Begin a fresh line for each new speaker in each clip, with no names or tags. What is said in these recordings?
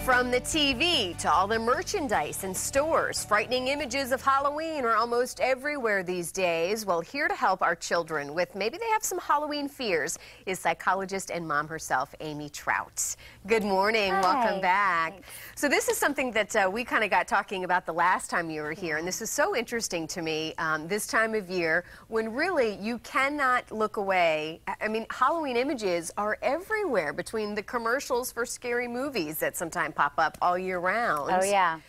From the TV to all the merchandise in stores, frightening images of Halloween are almost everywhere these days. Well, here to help our children with maybe they have some Halloween fears is psychologist and mom herself, Amy Trout. Good morning.
Hi.
Welcome back.
Thanks.
So this is something that we kind of got talking about the last time you were here, and this is so interesting to me this time of year when really you cannot look away. I mean, Halloween images are everywhere between the commercials for scary movies that sometimes pop up all year round.
Oh, yeah.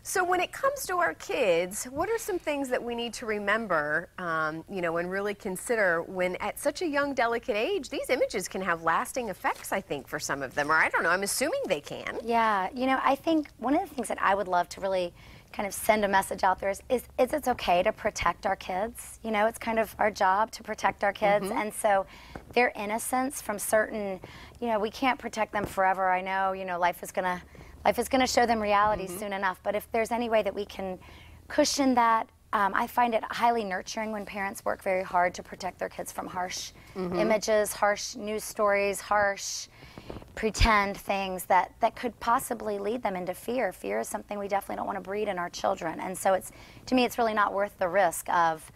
So when it comes to our kids, what are some things that we need to remember, you know, and really consider when at such a young, delicate age, these images can have lasting effects, I think, for some of them, or I don't know, I'm assuming they can.
Yeah, you know, I think one of the things that I would love to really kind of send a message out there is it's okay to protect our kids. You know, it's kind of our job to protect our kids, and so their innocence from certain, you know, we can't protect them forever. I know, you know, life is gonna show them reality soon enough, but if there's any way that we can cushion that, I find it highly nurturing when parents work very hard to protect their kids from harsh images, harsh news stories, harsh pretend things that could possibly lead them into fear. Fear is something we definitely don't want to breed in our children, and so to me it's really not worth the risk of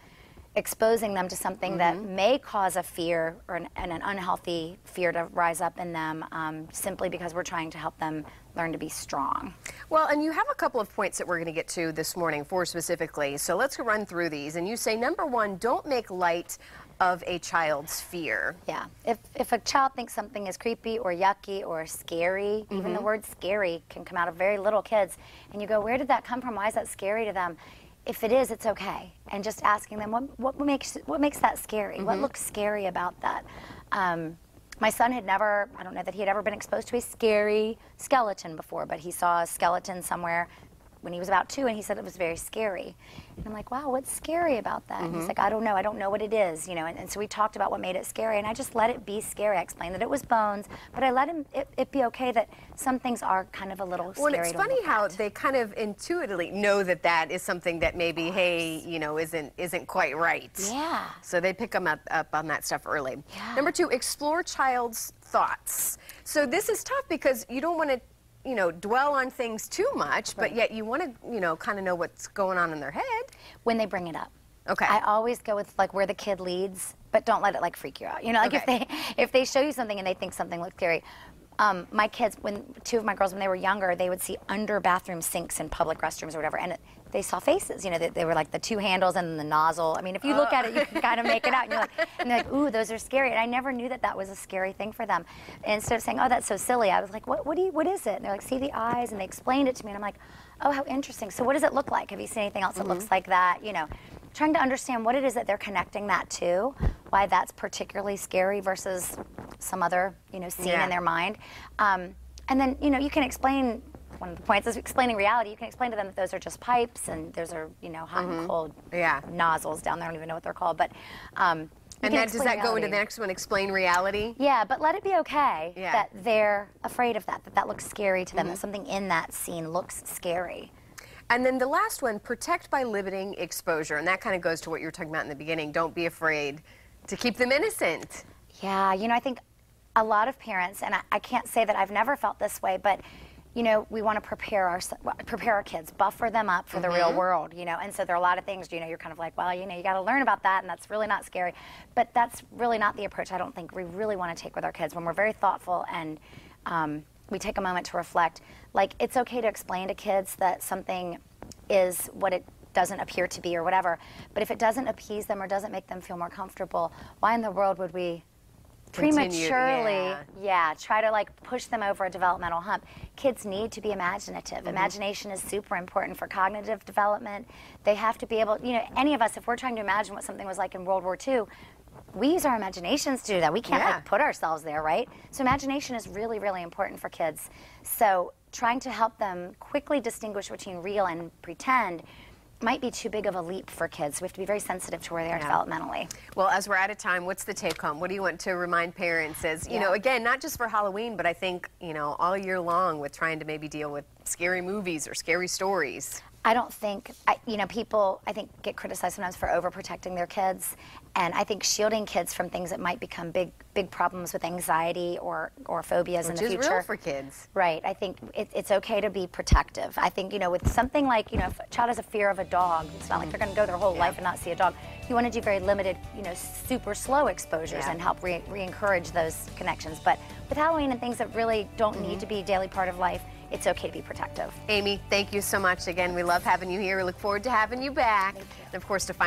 exposing them to something that may cause a fear or an unhealthy fear to rise up in them simply because we're trying to help them learn to be strong.
Well, and you have a couple of points that we're going to get to this morning, four specifically, so let's run through these. And you say, number one, don't make light of a child's fear.
Yeah, if a child thinks something is creepy or yucky or scary, even the word scary can come out of very little kids, and you go, where did that come from? Why is that scary to them? If it is, it's okay. And just asking them, what makes that scary? What looks scary about that? My son had never, I don't know that he had ever been exposed to a scary skeleton before, but he saw a skeleton somewhere when he was about 2, and he said it was very scary. And I'm like, wow, what's scary about that? And he's like, I don't know what it is, you know. And so we talked about what made it scary, and I just let it be scary. I explained that it was bones, but I let it be okay that some things are kind of a little scary.
Well, it's funny how they kind of intuitively know that that is something that maybe, hey, you know, isn't quite right.
Yeah.
So they pick them up on that stuff early.
Yeah.
Number 2, explore child's thoughts. So this is tough because you don't want to, you know, dwell on things too much, but yet you want to, you know, kind of know what's going on in their head.
When they bring it up.
Okay.
I always go with like where the kid leads, but don't let it like freak you out. You know, like if they show you something and they think something looks scary. My kids, when 2 of my girls, when they were younger, they would see under bathroom sinks in public restrooms or whatever, and they saw faces. You know, they were like the 2 handles and the nozzle. I mean, if you look at it, you can kind of make it out. And they're like, ooh, those are scary. And I never knew that was a scary thing for them. And instead of saying, oh, that's so silly, I was like, what is it? And they're like, see the eyes, and they explained it to me, and I'm like, oh, how interesting. So what does it look like? Have you seen anything else that looks like that? You know, trying to understand what it is that they're connecting that to, why that's particularly scary versus some other, you know, scene in their mind. And then, you know, you can explain, one of the points is explaining reality. You can explain to them that those are just pipes and those are, you know, hot and cold nozzles down there. I don't even know what they're called, but
and then does that
reality.
go into the next one, explain reality?
Yeah, but let it be okay that they're afraid of that looks scary to them, that something in that scene looks scary.
And then the last one, protect by limiting exposure. And that kind of goes to what you were talking about in the beginning. Don't be afraid to keep them innocent.
Yeah, you know, I think a lot of parents, and I can't say that I've never felt this way, but you know, we want to prepare our kids, buffer them up for the real world, you know, and so there are a lot of things, you know, you're kind of like, well, you know, you got to learn about that, and that's really not scary, but that's really not the approach I don't think we really want to take with our kids. When we're very thoughtful and we take a moment to reflect, like, it's okay to explain to kids that something is what it doesn't appear to be or whatever, but if it doesn't appease them or doesn't make them feel more comfortable, why in the world would we prematurely try to like push them over a developmental hump? Kids need to be imaginative. Imagination is super important for cognitive development. They have to be able, you know, any of us, if we're trying to imagine what something was like in World War II, we use our imaginations to do that. We can't like put ourselves there, right? So imagination is really, really important for kids. So trying to help them quickly distinguish between real and pretend might be too big of a leap for kids. We have to be very sensitive to where they are developmentally.
Well, as we're out of time, what's the take home? What do you want to remind parents as, you know, again, not just for Halloween, but I think, you know, all year long with trying to maybe deal with scary movies or scary stories?
I don't think, you know, people, I think, get criticized sometimes for overprotecting their kids. And I think shielding kids from things that might become big problems with anxiety or phobias in the future.
Which is real for kids.
Right. I think it's okay to be protective. I think, with something like, if a child has a fear of a dog, it's not like they're going to go their whole life and not see a dog. You want to do very limited, super slow exposures and help re-encourage those connections. But with Halloween and things that really don't need to be a daily part of life, it's okay to be protective.
Amy, thank you so much again. We love having you here. We look forward to having you back.
Thank you.
And of course, to find